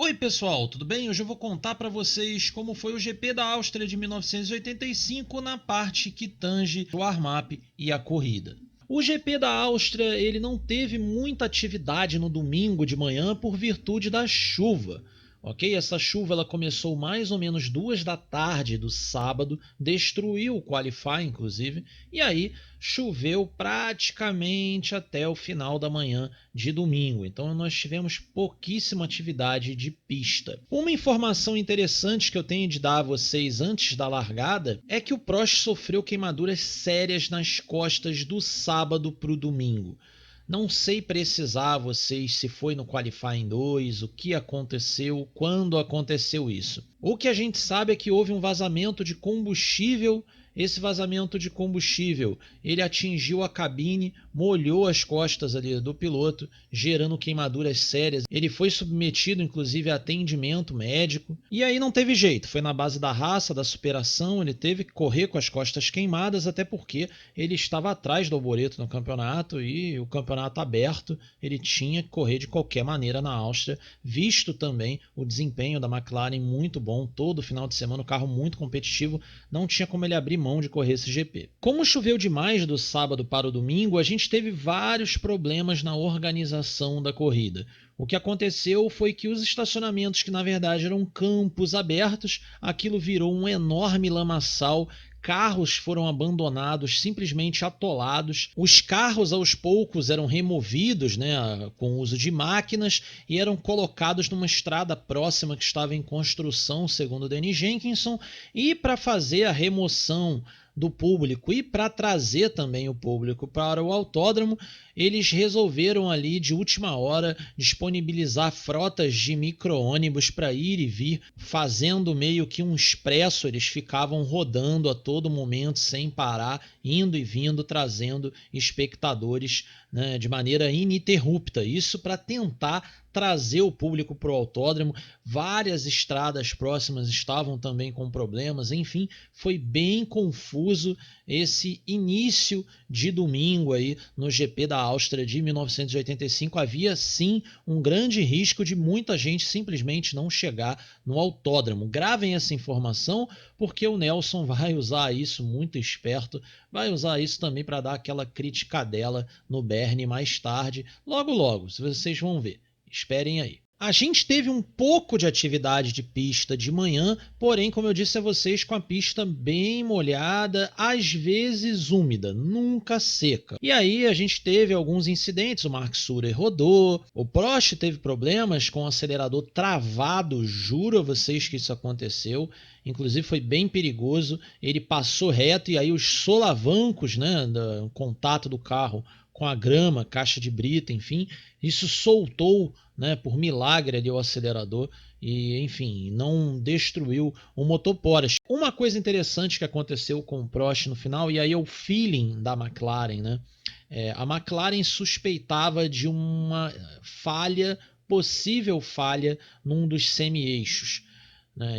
Oi pessoal, tudo bem? Hoje eu vou contar para vocês como foi o GP da Áustria de 1985 na parte que tange o warm-up e a corrida. O GP da Áustria ele não teve muita atividade no domingo de manhã por virtude da chuva. Ok? Essa chuva ela começou mais ou menos 2 da tarde do sábado, destruiu o Qualify inclusive, e aí choveu praticamente até o final da manhã de domingo. Então nós tivemos pouquíssima atividade de pista. Uma informação interessante que eu tenho de dar a vocês antes da largada é que o Prost sofreu queimaduras sérias nas costas do sábado para o domingo. Não sei precisar a vocês se foi no Qualifying 2, o que aconteceu, quando aconteceu isso. O que a gente sabe é que houve um vazamento de combustível. Esse vazamento de combustível ele atingiu a cabine, molhou as costas ali do piloto, gerando queimaduras sérias. Ele foi submetido inclusive a atendimento médico e aí não teve jeito, foi na base da raça, da superação, ele teve que correr com as costas queimadas, até porque ele estava atrás do Alboreto no campeonato e o campeonato aberto, ele tinha que correr de qualquer maneira na Áustria, visto também o desempenho da McLaren muito bom, todo final de semana, um carro muito competitivo, não tinha como ele abrir mão de correr esse GP. Como choveu demais do sábado para o domingo, a gente teve vários problemas na organização da corrida. O que aconteceu foi que os estacionamentos, que na verdade eram campos abertos, aquilo virou um enorme lamaçal. Carros foram abandonados, simplesmente atolados. Os carros aos poucos eram removidos, com o uso de máquinas e eram colocados numa estrada próxima que estava em construção, segundo Danny Jenkinson, e para fazer a remoção do público e para trazer também o público para o autódromo, eles resolveram ali de última hora disponibilizar frotas de micro-ônibus para ir e vir, fazendo meio que um expresso. Eles ficavam rodando a todo momento sem parar, indo e vindo, trazendo espectadores, de maneira ininterrupta. Isso para tentar trazer o público para o autódromo. Várias estradas próximas estavam também com problemas, enfim, foi bem confuso esse início de domingo aí no GP da Áustria de 1985. Havia sim um grande risco de muita gente simplesmente não chegar no autódromo. Gravem essa informação, porque o Nelson vai usar isso, muito esperto, vai usar isso também para dar aquela criticadela no Bernie mais tarde, logo, vocês vão ver. Esperem aí. A gente teve um pouco de atividade de pista de manhã, porém, como eu disse a vocês, com a pista bem molhada, às vezes úmida, nunca seca. E aí a gente teve alguns incidentes, o Mark Surer rodou, o Prost teve problemas com o acelerador travado, juro a vocês que isso aconteceu, inclusive foi bem perigoso, ele passou reto e aí os solavancos, do contato do carro com a grama, caixa de brita, enfim, isso soltou, por milagre ali o acelerador e, enfim, não destruiu o motor Porsche. Uma coisa interessante que aconteceu com o Prost no final, e aí é o feeling da McLaren, a McLaren suspeitava de uma possível falha num dos semi-eixos.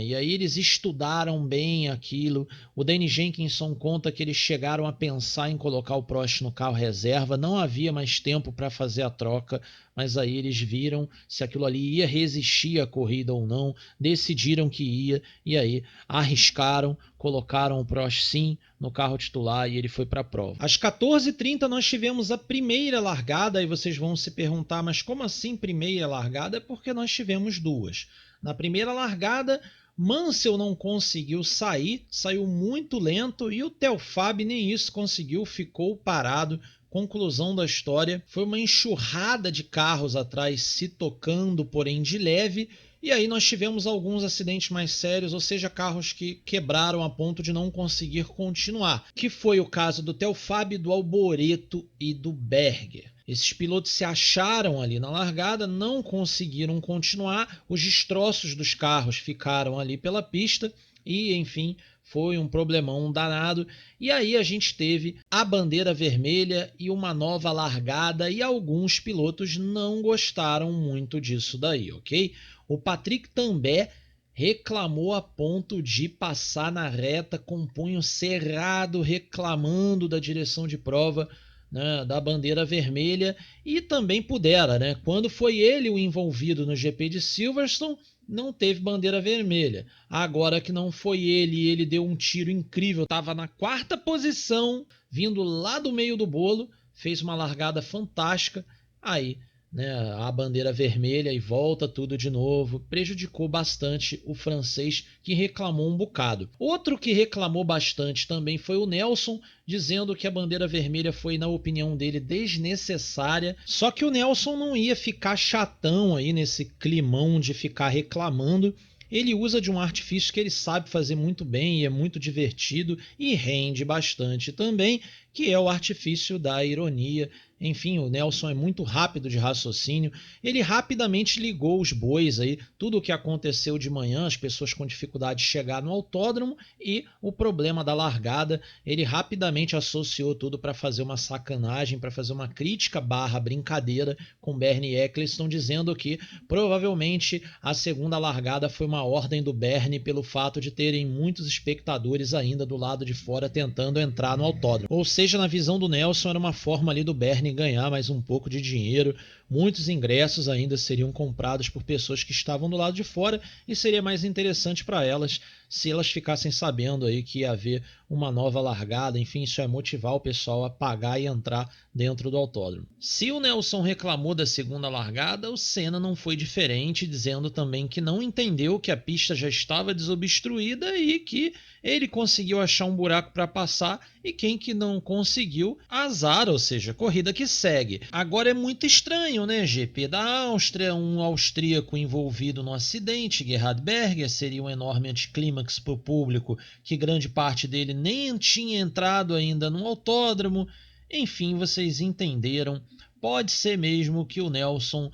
E aí eles estudaram bem aquilo. O Danny Jenkinson conta que eles chegaram a pensar em colocar o Prost no carro reserva, não havia mais tempo para fazer a troca, mas aí eles viram se aquilo ali ia resistir à corrida ou não, decidiram que ia, e aí arriscaram, colocaram o Prost sim no carro titular e ele foi para a prova. Às 14h30 nós tivemos a primeira largada, e vocês vão se perguntar, mas como assim primeira largada? É porque nós tivemos duas. Na primeira largada, Mansell não conseguiu sair, saiu muito lento, e o Telfab nem isso conseguiu, ficou parado. Conclusão da história, foi uma enxurrada de carros atrás se tocando, porém de leve, e aí nós tivemos alguns acidentes mais sérios, ou seja, carros que quebraram a ponto de não conseguir continuar, que foi o caso do Telfab, do Alboreto e do Berger. Esses pilotos se acharam ali na largada, não conseguiram continuar, os destroços dos carros ficaram ali pela pista e, enfim, foi um problemão danado. E aí a gente teve a bandeira vermelha e uma nova largada, e alguns pilotos não gostaram muito disso daí, ok? O Patrick Tambay reclamou a ponto de passar na reta com o punho cerrado, reclamando da direção de prova. né, da bandeira vermelha e também pudera, né? Quando foi ele o envolvido no GP de Silverstone, não teve bandeira vermelha. Agora que não foi ele, ele deu um tiro incrível, estava na 4ª posição, vindo lá do meio do bolo, fez uma largada fantástica, aí, né, a bandeira vermelha e volta tudo de novo, prejudicou bastante o francês, que reclamou um bocado. Outro que reclamou bastante também foi o Nelson, dizendo que a bandeira vermelha foi, na opinião dele, desnecessária. Só que o Nelson não ia ficar chatão aí nesse climão de ficar reclamando. Ele usa de um artifício que ele sabe fazer muito bem e é muito divertido e rende bastante também, que é o artifício da ironia. Enfim, o Nelson é muito rápido de raciocínio, ele rapidamente ligou os bois aí, tudo o que aconteceu de manhã, as pessoas com dificuldade de chegar no autódromo e o problema da largada, ele rapidamente associou tudo para fazer uma sacanagem, para fazer uma crítica barra brincadeira com Bernie Ecclestone, dizendo que provavelmente a segunda largada foi uma ordem do Bernie pelo fato de terem muitos espectadores ainda do lado de fora tentando entrar no autódromo. Ou seja, na visão do Nelson era uma forma ali do Bernie ganhar mais um pouco de dinheiro. Muitos ingressos ainda seriam comprados por pessoas que estavam do lado de fora e seria mais interessante para elas se elas ficassem sabendo aí que ia haver uma nova largada. Enfim, isso é motivar o pessoal a pagar e entrar dentro do autódromo. Se o Nelson reclamou da segunda largada, o Senna não foi diferente, dizendo também que não entendeu que a pista já estava desobstruída e que ele conseguiu achar um buraco para passar, e quem que não conseguiu, azar, ou seja, corrida que segue. Agora é muito estranho, né? GP da Áustria, um austríaco envolvido no acidente, Gerhard Berger, seria um enorme anticlímax para o público, que grande parte dele nem tinha entrado ainda no autódromo. Enfim, vocês entenderam. Pode ser mesmo que o Nelson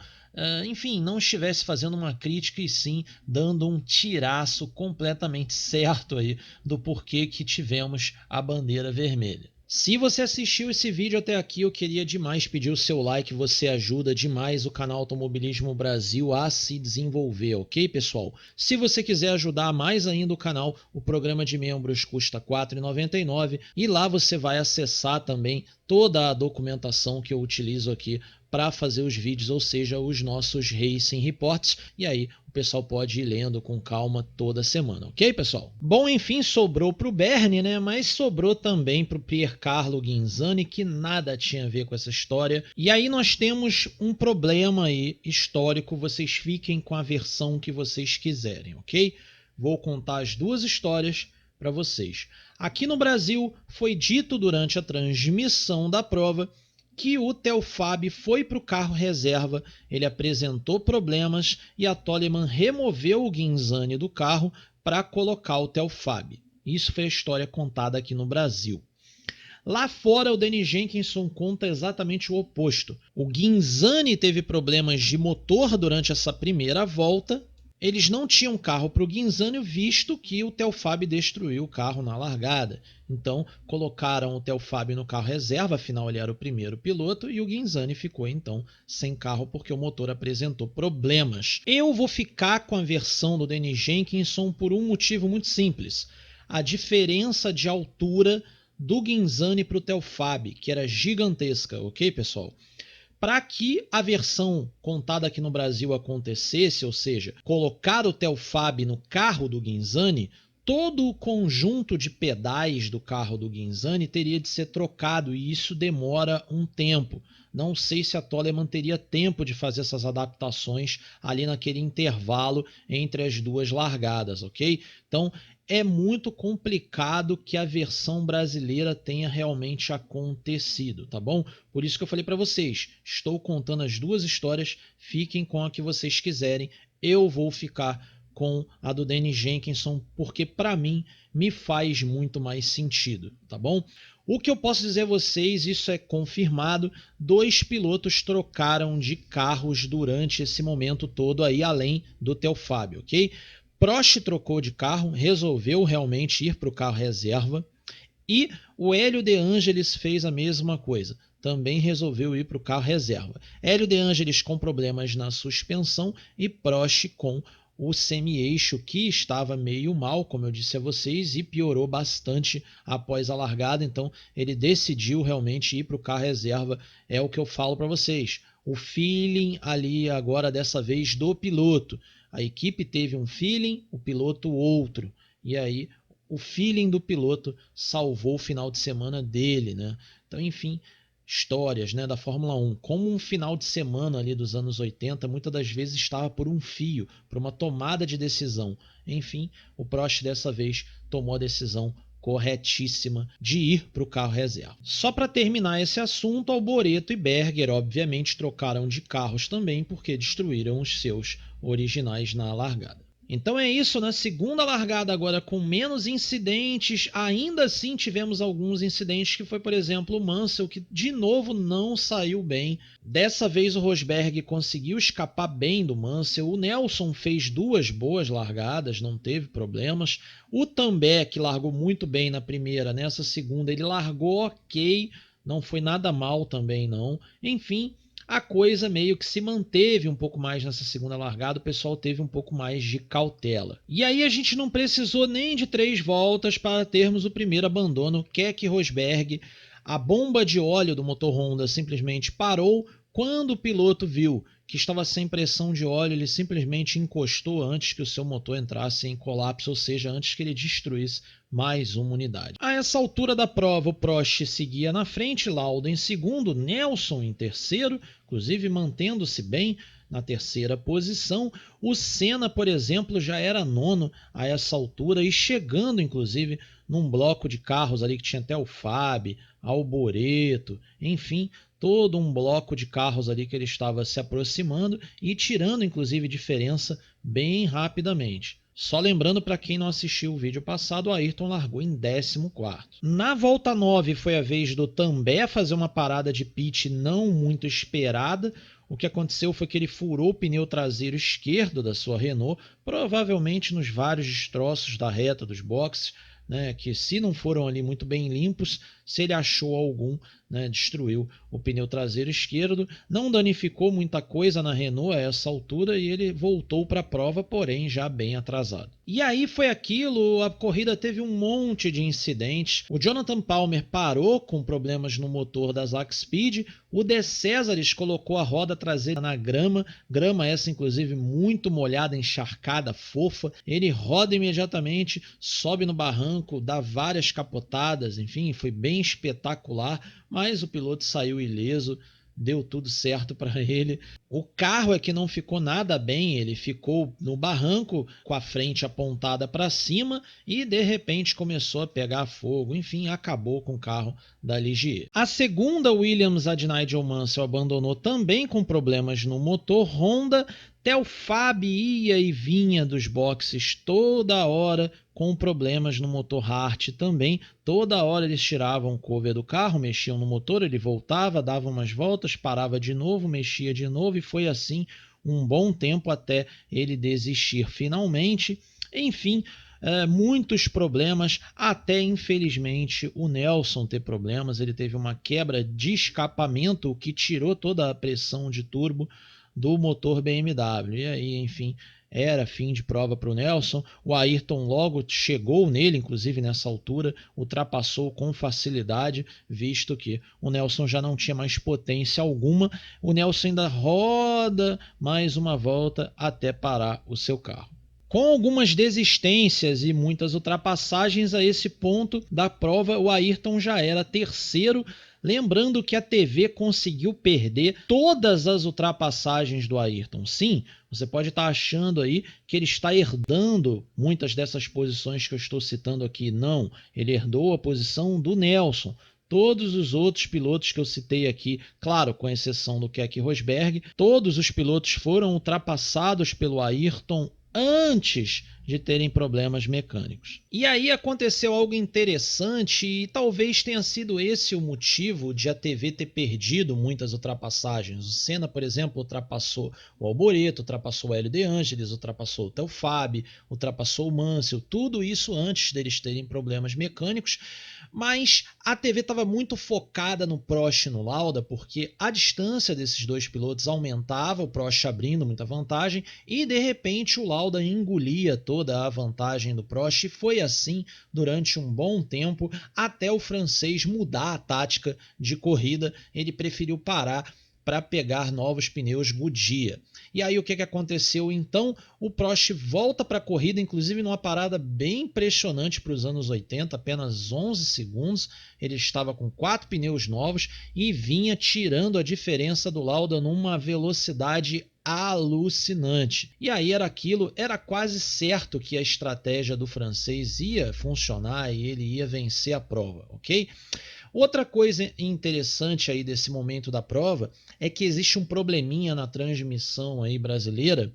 enfim, não estivesse fazendo uma crítica e sim dando um tiraço completamente certo aí do porquê que tivemos a bandeira vermelha. Se você assistiu esse vídeo até aqui, eu queria demais pedir o seu like, você ajuda demais o canal Automobilismo Brasil a se desenvolver, ok, pessoal? Se você quiser ajudar mais ainda o canal, o programa de membros custa R$ 4,99 e lá você vai acessar também toda a documentação que eu utilizo aqui para fazer os vídeos, ou seja, os nossos Racing Reports, e aí o pessoal pode ir lendo com calma toda semana, ok, pessoal? Bom, enfim, sobrou para o Bernie, né? Mas sobrou também para o Piercarlo Ghinzani, que nada tinha a ver com essa história. E aí nós temos um problema aí histórico, vocês fiquem com a versão que vocês quiserem, ok? Vou contar as duas histórias para vocês. Aqui no Brasil, foi dito durante a transmissão da prova que o Telfab foi para o carro reserva, ele apresentou problemas e a Toleman removeu o Ghinzani do carro para colocar o Telfab. Isso foi a história contada aqui no Brasil. Lá fora, o Danny Jenkinson conta exatamente o oposto. O Ghinzani teve problemas de motor durante essa primeira volta. Eles não tinham carro para o Ghinzani, visto que o Telfab destruiu o carro na largada. Então, colocaram o Telfab no carro reserva, afinal ele era o primeiro piloto, e o Ghinzani ficou então sem carro porque o motor apresentou problemas. Eu vou ficar com a versão do Danny Jenkinson por um motivo muito simples. A diferença de altura do Ghinzani para o Telfab, que era gigantesca, ok, pessoal? Para que a versão contada aqui no Brasil acontecesse, ou seja, colocar o Telfab no carro do Ghinzani, todo o conjunto de pedais do carro do Ghinzani teria de ser trocado e isso demora um tempo. Não sei se a Toleman teria tempo de fazer essas adaptações ali naquele intervalo entre as duas largadas, ok? Então, é muito complicado que a versão brasileira tenha realmente acontecido, tá bom? Por isso que eu falei para vocês, estou contando as duas histórias, fiquem com a que vocês quiserem, eu vou ficar com a do Danny Jenkinson, porque para mim me faz muito mais sentido, tá bom? O que eu posso dizer a vocês, isso é confirmado, 2 pilotos trocaram de carros durante esse momento todo aí, além do Telfab, ok? Prost trocou de carro, resolveu realmente ir para o carro reserva e o Hélio De Angelis fez a mesma coisa, também resolveu ir para o carro reserva. Hélio De Angelis com problemas na suspensão e Prost com o semi-eixo, que estava meio mal, como eu disse a vocês, e piorou bastante após a largada. Então ele decidiu realmente ir para o carro reserva. É o que eu falo para vocês, o feeling ali agora dessa vez do piloto. A equipe teve um feeling, o piloto outro, e aí o feeling do piloto salvou o final de semana dele, né? Então, enfim, histórias, né, da Fórmula 1. Como um final de semana ali dos anos 80 muitas das vezes estava por um fio, por uma tomada de decisão. Enfim, o Prost dessa vez tomou a decisão corretíssima de ir para o carro reserva. Só para terminar esse assunto, Alboreto e Berger obviamente trocaram de carros também, porque destruíram os seus originais na largada. Então é isso, na segunda largada agora com menos incidentes, ainda assim tivemos alguns incidentes, que foi, por exemplo, o Mansell, que de novo não saiu bem. Dessa vez o Rosberg conseguiu escapar bem do Mansell, o Nelson fez 2 boas largadas, não teve problemas. O Tambay, que largou muito bem na primeira, nessa segunda ele largou ok, não foi nada mal também não. Enfim, a coisa meio que se manteve um pouco mais nessa segunda largada, o pessoal teve um pouco mais de cautela. E aí a gente não precisou nem de 3 voltas para termos o primeiro abandono. Keck Rosberg, a bomba de óleo do motor Honda simplesmente parou. Quando o piloto viu que estava sem pressão de óleo, ele simplesmente encostou antes que o seu motor entrasse em colapso, ou seja, antes que ele destruísse mais uma unidade. A essa altura da prova, o Prost seguia na frente, Lauda em segundo, Nelson em terceiro, inclusive mantendo-se bem na terceira posição. O Senna, por exemplo, já era nono a essa altura e chegando, inclusive, num bloco de carros ali que tinha até o Fábio, Alboreto, enfim, todo um bloco de carros ali que ele estava se aproximando e tirando, inclusive, diferença bem rapidamente. Só lembrando, para quem não assistiu o vídeo passado, o Ayrton largou em 14º. Na volta 9 foi a vez do Tambay fazer uma parada de pit não muito esperada. O que aconteceu foi que ele furou o pneu traseiro esquerdo da sua Renault, provavelmente nos vários destroços da reta dos boxes, né, que se não foram ali muito bem limpos, se ele achou algum, né, destruiu o pneu traseiro esquerdo. Não danificou muita coisa na Renault a essa altura e ele voltou para a prova, porém já bem atrasado. E aí foi aquilo, a corrida teve um monte de incidentes. O Jonathan Palmer parou com problemas no motor da Zack Speed, o De Cesaris colocou a roda traseira na grama essa inclusive muito molhada, encharcada, fofa. Ele roda imediatamente, sobe no barranco, dá várias capotadas, enfim, foi bem espetacular, mas o piloto saiu ileso, deu tudo certo para ele. O carro é que não ficou nada bem, ele ficou no barranco com a frente apontada para cima e de repente começou a pegar fogo, enfim, acabou com o carro da Ligier. A segunda Williams, a de Nigel Mansell, abandonou também com problemas no motor Honda. Telfab ia e vinha dos boxes toda hora com problemas no motor Hart também. Toda hora eles tiravam o cover do carro, mexiam no motor, ele voltava, dava umas voltas, parava de novo, mexia de novo e foi assim um bom tempo até ele desistir finalmente. Enfim, muitos problemas, até infelizmente o Nelson ter problemas. Ele teve uma quebra de escapamento, o que tirou toda a pressão de turbo do motor BMW. E aí, enfim, era fim de prova para o Nelson. O Ayrton logo chegou nele, inclusive nessa altura, ultrapassou com facilidade, visto que o Nelson já não tinha mais potência alguma. O Nelson ainda roda mais uma volta até parar o seu carro. Com algumas desistências e muitas ultrapassagens a esse ponto da prova, o Ayrton já era terceiro. Lembrando que a TV conseguiu perder todas as ultrapassagens do Ayrton. Sim, você pode estar achando aí que ele está herdando muitas dessas posições que eu estou citando aqui. Não, ele herdou a posição do Nelson. Todos os outros pilotos que eu citei aqui, claro, com exceção do Keck Rosberg, todos os pilotos foram ultrapassados pelo Ayrton antes de terem problemas mecânicos. E aí aconteceu algo interessante e talvez tenha sido esse o motivo de a TV ter perdido muitas ultrapassagens. O Senna, por exemplo, ultrapassou o Alboreto, ultrapassou o Hélio De Angelis, ultrapassou o Theo Fabi, ultrapassou o Mansell, tudo isso antes deles terem problemas mecânicos, mas a TV estava muito focada no Prost e no Lauda, porque a distância desses dois pilotos aumentava, o Prost abrindo muita vantagem, e de repente o Lauda engolia toda a vantagem do Prost, e foi assim durante um bom tempo, até o francês mudar a tática de corrida. Ele preferiu parar para pegar novos pneus Goodyear. E aí o que aconteceu então? O Prost volta para a corrida, inclusive numa parada bem impressionante para os anos 80, apenas 11 segundos, ele estava com 4 pneus novos e vinha tirando a diferença do Lauda numa velocidade alucinante. E aí era quase certo que a estratégia do francês ia funcionar e ele ia vencer a prova, ok? Outra coisa interessante aí desse momento da prova é que existe um probleminha na transmissão aí brasileira,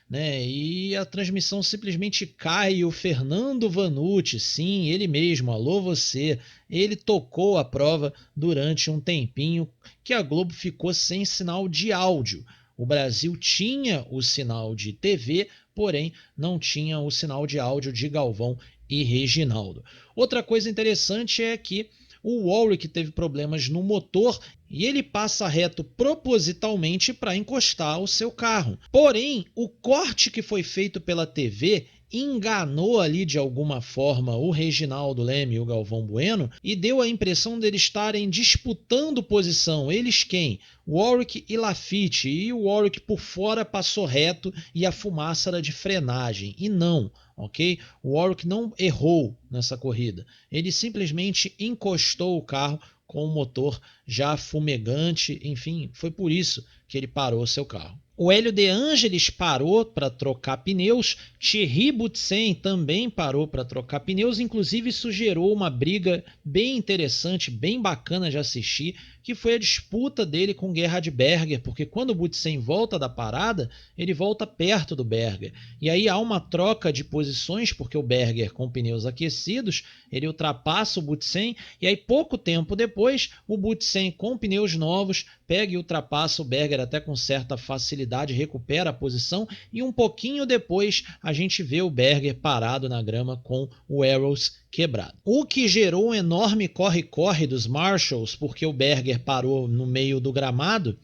né? E a transmissão simplesmente cai e o Fernando Vanucci, sim, ele mesmo, alô você, ele tocou a prova durante um tempinho que a Globo ficou sem sinal de áudio. O Brasil tinha o sinal de TV, porém não tinha o sinal de áudio de Galvão e Reginaldo. Outra coisa interessante é que o Warwick teve problemas no motor e ele passa reto propositalmente para encostar o seu carro. Porém, o corte que foi feito pela TV enganou ali de alguma forma o Reginaldo Leme e o Galvão Bueno e deu a impressão deles estarem disputando posição. Eles quem? Warwick e Laffite. E o Warwick por fora passou reto e a fumaça era de frenagem. E não, ok? O Warwick não errou nessa corrida. Ele simplesmente encostou o carro com o motor já fumegante. Enfim, foi por isso que ele parou seu carro. O Hélio De Angelis parou para trocar pneus, Thierry Boutsen também parou para trocar pneus, inclusive isso gerou uma briga bem interessante, bem bacana de assistir, que foi a disputa dele com Gerhard Berger, porque quando o Boutsen volta da parada, ele volta perto do Berger. E aí há uma troca de posições, porque o Berger com pneus aquecidos, ele ultrapassa o Boutsen, e aí pouco tempo depois, o Boutsen com pneus novos pega e ultrapassa o Berger até com certa facilidade, recupera a posição, e um pouquinho depois a gente vê o Berger parado na grama com o Arrows quebrado. O que gerou um enorme corre-corre dos Marshalls, porque o Berger parou no meio do gramado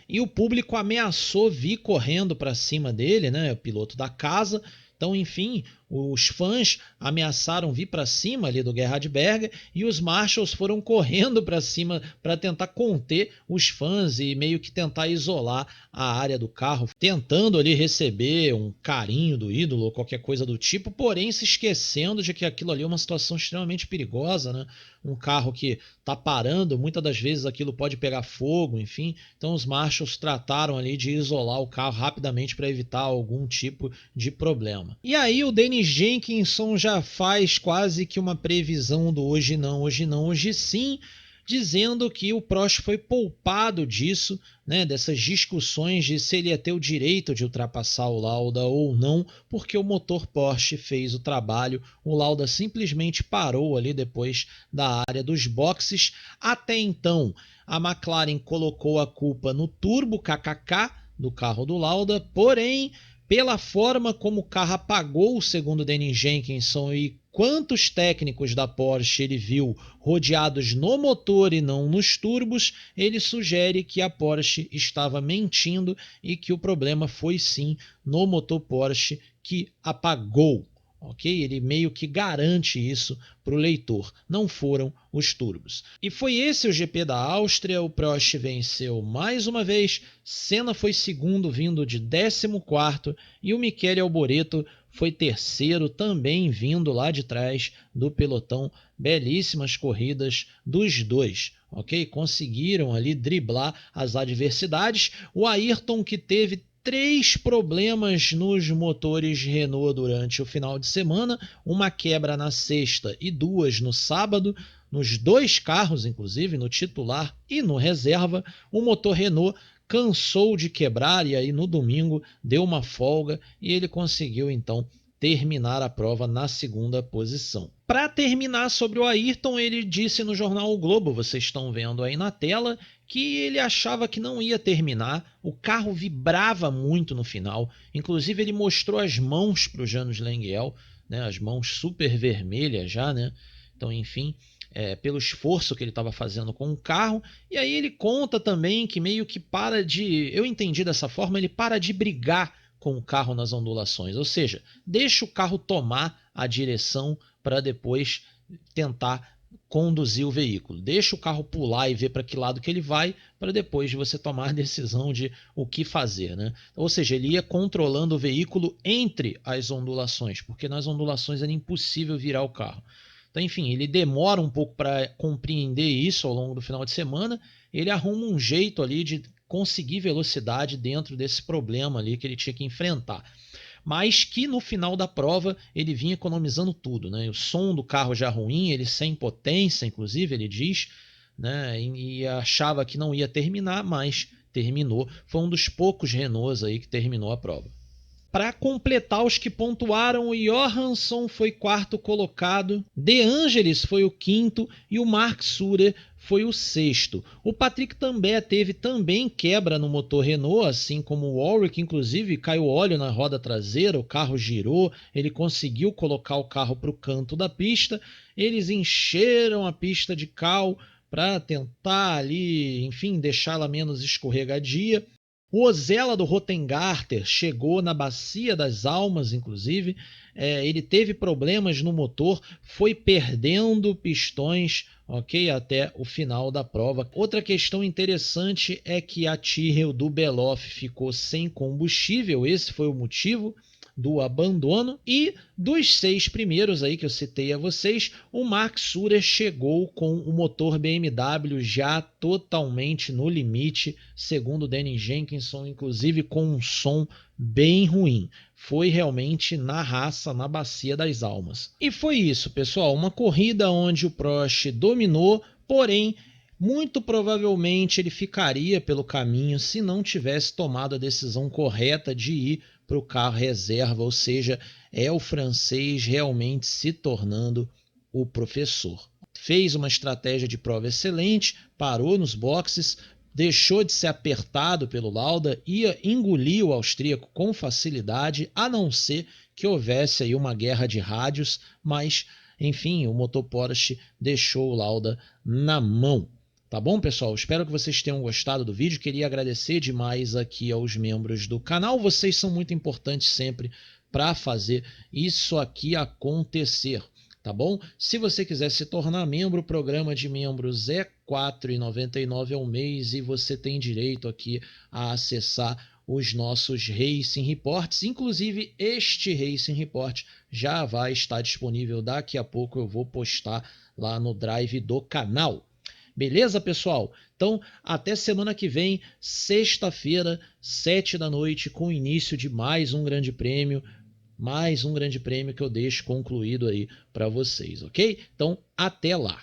e o público ameaçou vir correndo para cima dele, né, o piloto da casa. Então, enfim, os fãs ameaçaram vir para cima ali do Gerhard Berger e os Marshalls foram correndo para cima para tentar conter os fãs e meio que tentar isolar a área do carro, tentando ali receber um carinho do ídolo ou qualquer coisa do tipo, porém se esquecendo de que aquilo ali é uma situação extremamente perigosa, né? Um carro que está parando, muitas das vezes aquilo pode pegar fogo, enfim. Então os Marshalls trataram ali de isolar o carro rapidamente para evitar algum tipo de problema. E aí o Dennis Jenkinson já faz quase que uma previsão do hoje não, hoje sim, dizendo que o Prost foi poupado disso, né, dessas discussões de se ele ia ter o direito de ultrapassar o Lauda ou não, porque o motor Porsche fez o trabalho, o Lauda simplesmente parou ali depois da área dos boxes. Até então, a McLaren colocou a culpa no turbo KKK do carro do Lauda, porém, pela forma como o carro apagou, segundo Dennis Jenkinson, e quantos técnicos da Porsche ele viu rodeados no motor e não nos turbos, ele sugere que a Porsche estava mentindo e que o problema foi sim no motor Porsche que apagou. Ok? Ele meio que garante isso para o leitor, não foram os turbos. E foi esse o GP da Áustria, o Prost venceu mais uma vez, Senna foi segundo vindo de 14º e o Michele Alboreto foi terceiro também vindo lá de trás do pelotão. Belíssimas corridas dos dois, ok? Conseguiram ali driblar as adversidades. O Ayrton, que teve 3 problemas nos motores Renault durante o final de semana, uma quebra na sexta e 2 no sábado, nos 2 carros, inclusive, no titular e no reserva. O motor Renault cansou de quebrar e aí no domingo deu uma folga e ele conseguiu então terminar a prova na segunda posição. Para terminar sobre o Ayrton, ele disse no jornal O Globo, vocês estão vendo aí na tela, que ele achava que não ia terminar, o carro vibrava muito no final, inclusive ele mostrou as mãos para o Janos Lengyel, né, as mãos super vermelhas já, né? Então, enfim, pelo esforço que ele estava fazendo com o carro. E aí ele conta também que meio que para de... Eu entendi dessa forma, ele para de brigar com o carro nas ondulações, ou seja, deixa o carro tomar a direção para depois tentar conduzir o veículo. Deixa o carro pular e ver para que lado que ele vai, para depois você tomar a decisão de o que fazer, né? Ou seja, ele ia controlando o veículo entre as ondulações, porque nas ondulações era impossível virar o carro. Então, enfim, ele demora um pouco para compreender isso ao longo do final de semana. Ele arruma um jeito ali de conseguir velocidade dentro desse problema ali que ele tinha que enfrentar. Mas que no final da prova ele vinha economizando tudo, né? O som do carro já ruim, ele sem potência, inclusive, ele diz, né? E achava que não ia terminar, mas terminou. Foi um dos poucos Renaults aí que terminou a prova. Para completar os que pontuaram, o Johansson foi quarto colocado, De Angelis foi o quinto e o Mark Surer foi o sexto. O Patrick Tambay teve também quebra no motor Renault, assim como o Warwick, inclusive caiu óleo na roda traseira, o carro girou, ele conseguiu colocar o carro para o canto da pista, eles encheram a pista de cal para tentar ali, enfim, deixá-la menos escorregadia. O Ozella do Rottengarter chegou na Bacia das Almas, inclusive. Ele teve problemas no motor, foi perdendo pistões, ok, até o final da prova. Outra questão interessante é que a Tyrrell do Beloff ficou sem combustível, esse foi o motivo do abandono, e dos 6 primeiros aí que eu citei a vocês, o Mark Surer chegou com o motor BMW já totalmente no limite, segundo Danny Jenkinson, inclusive com um som bem ruim. Foi realmente na raça, na Bacia das Almas. E foi isso, pessoal, uma corrida onde o Prost dominou, porém muito provavelmente ele ficaria pelo caminho se não tivesse tomado a decisão correta de ir para o carro reserva, ou seja, é o francês realmente se tornando o professor. Fez uma estratégia de prova excelente, parou nos boxes, deixou de ser apertado pelo Lauda, ia engolir o austríaco com facilidade, a não ser que houvesse aí uma guerra de rádios, mas, enfim, o motor Porsche deixou o Lauda na mão. Tá bom, pessoal? Espero que vocês tenham gostado do vídeo. Queria agradecer demais aqui aos membros do canal. Vocês são muito importantes sempre para fazer isso aqui acontecer, tá bom? Se você quiser se tornar membro, o programa de membros é R$ 4,99 ao mês e você tem direito aqui a acessar os nossos Racing Reports. Inclusive, este Racing Report já vai estar disponível daqui a pouco. Eu vou postar lá no Drive do canal. Beleza, pessoal? Então, até semana que vem, sexta-feira, 7 da noite, com o início de mais um grande prêmio que eu deixo concluído aí para vocês, ok? Então, até lá!